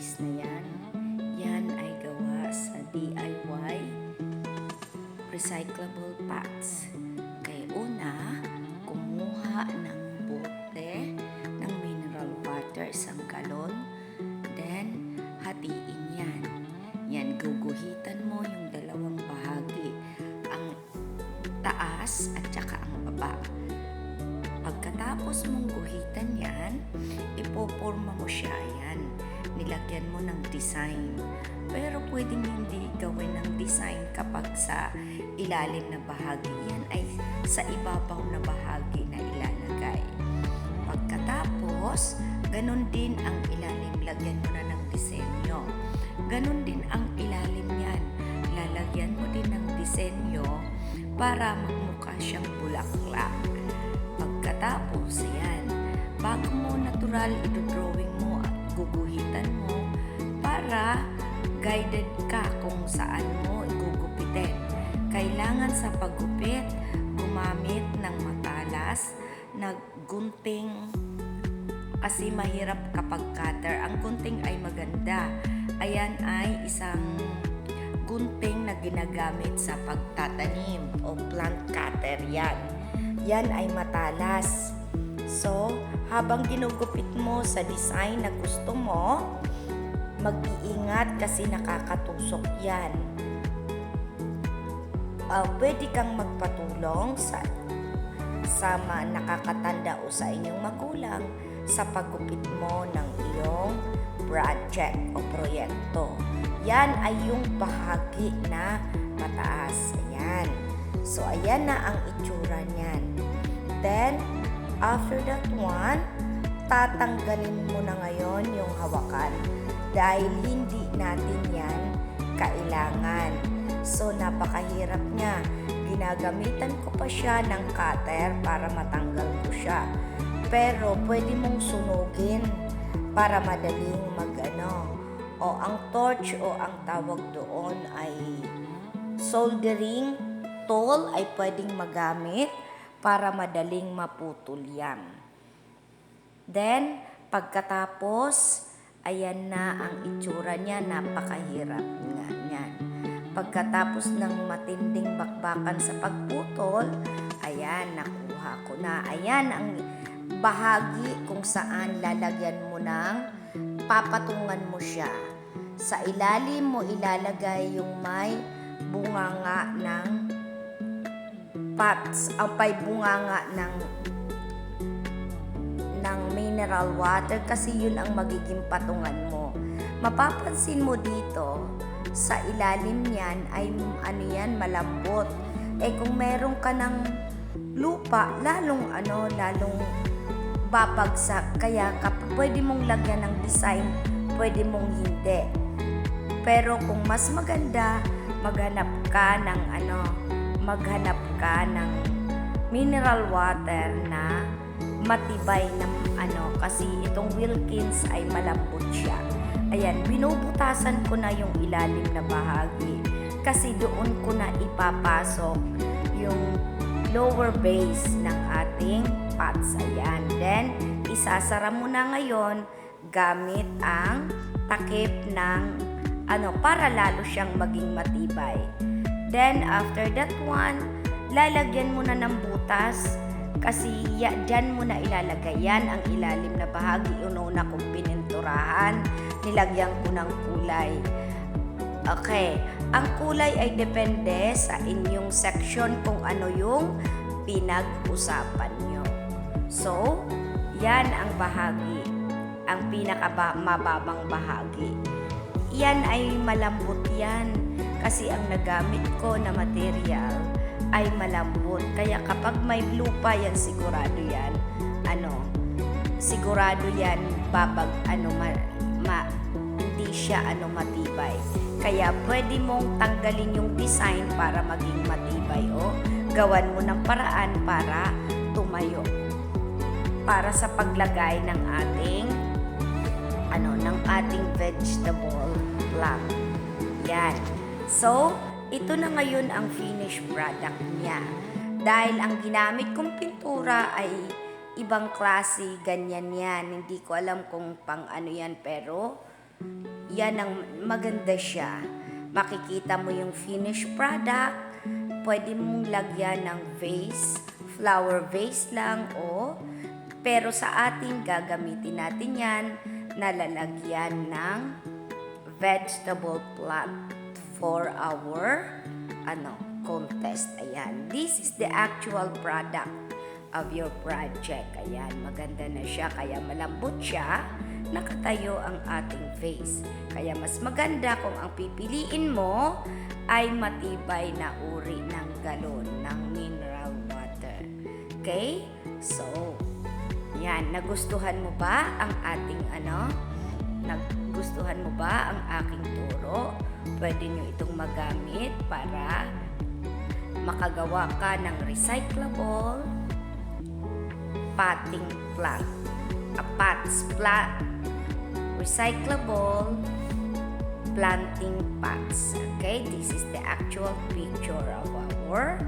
base na yan, yan ay gawa sa DIY recyclable pots. Kaya una, kumuha ng bote ng mineral water, 1 galon. Then, hatiin yan. Yan, guguhitan mo yung dalawang bahagi. Ang taas at saka ang baba. Pagkatapos mong guhitan yan, ipoporma mo siya yan. Nilagyan mo ng design. Pero pwedeng hindi gawin ng design kapag sa ilalim na bahagi. Yan ay sa ibabaw na bahagi na ilalagay. Pagkatapos, ganun din ang ilalim. Lagyan mo na ng disenyo. Ganun din ang ilalim yan. Lalagyan mo din ng disenyo para magmukha siyang bulaklak. Pagkatapos, yan, bago mo natural idodrawing mo at guguhitan mo para guided ka kung saan mo igugupitin. Kailangan sa paggupit, gumamit ng matalas na gunting kasi mahirap kapag cutter. Ang gunting ay maganda. Ayan ay isang gunting na ginagamit sa pagtatanim o plant cutter yan. Yan ay matalas. So, habang ginugupit mo sa design na gusto mo, mag-iingat kasi nakakatusok yan. Pwede kang magpatulong sa nakakatanda o sa inyong magulang sa paggupit mo ng iyong project o proyekto. Yan ay yung bahagi na mataas. Ayan. So, ayan na ang itsura niyan. Then, after that one, tatanggalin mo na ngayon yung hawakan dahil hindi natin yan kailangan. So, napakahirap niya. Ginagamitan ko pa siya ng cutter para matanggal ko siya. Pero, pwede mong sunugin para madaling o ang torch o ang tawag doon ay soldering tool ay pwedeng magamit para madaling maputol yan. Then, pagkatapos, ayan na ang itsura niya. Napakahirap nga niyan. Pagkatapos ng matinding bakbakan sa pagputol, ayan, nakuha ko na. Ayan ang bahagi kung saan lalagyan mo ng papatungan mo siya. Sa ilalim mo ilalagay yung may bunganga ng pots, ang may bunganga ng mineral water kasi yun ang magiging patungan mo. Mapapansin mo dito, sa ilalim niyan ay malambot. Kung meron ka ng lupa, lalong babagsak. Kaya pwede mong lagyan ng design, pwede mong hindi. Pero kung mas maganda, maghanap ka ng mineral water na matibay na kasi itong Wilkins ay malambot siya. Ayan, binubutasan ko na yung ilalim na bahagi kasi doon ko na ipapasok yung lower base ng ating pots. Ayan. Then, isasara mo na ngayon gamit ang takip ng para lalo siyang maging matibay. Then, after that one, lalagyan mo na ng butas kasi dyan mo na ilalagay yan ang ilalim na bahagi. Una kong pininturahan, nilagyan ko ng kulay. Okay, ang kulay ay depende sa inyong section kung ano yung pinag-usapan nyo. So, yan ang bahagi, ang pinakamababang bahagi. Yan ay malambot yan kasi ang nagamit ko na material ay malambot. Kaya kapag may lupa yan, sigurado yan, hindi siya matibay. Kaya pwede mong tanggalin yung design para maging matibay o gawan mo ng paraan para tumayo. Para sa paglagay ng ating vegetable plant. Yan. So, ito na ngayon ang finished product niya. Dahil ang ginamit kong pintura ay ibang klase, ganyan yan. Hindi ko alam kung pang ano yan, pero Yan ang maganda siya. Makikita mo yung finished product. Pwede mong lagyan ng vase, flower vase lang pero sa atin gagamitin natin yan na lalagyan ng vegetable plant for our contest. Ayan. This is the actual product of your project. Ayan. Maganda na siya. Kaya malambot siya. Nakatayo ang ating vase. Kaya mas maganda kung ang pipiliin mo ay matibay na uri ng galon ng mineral water. Okay? So, yan. Nagustuhan mo ba ang ating Nagustuhan mo ba ang aking turo? Pwede nyo itong magamit para makagawa ka ng recyclable potting plant. Recyclable planting pots. Okay, this is the actual picture of our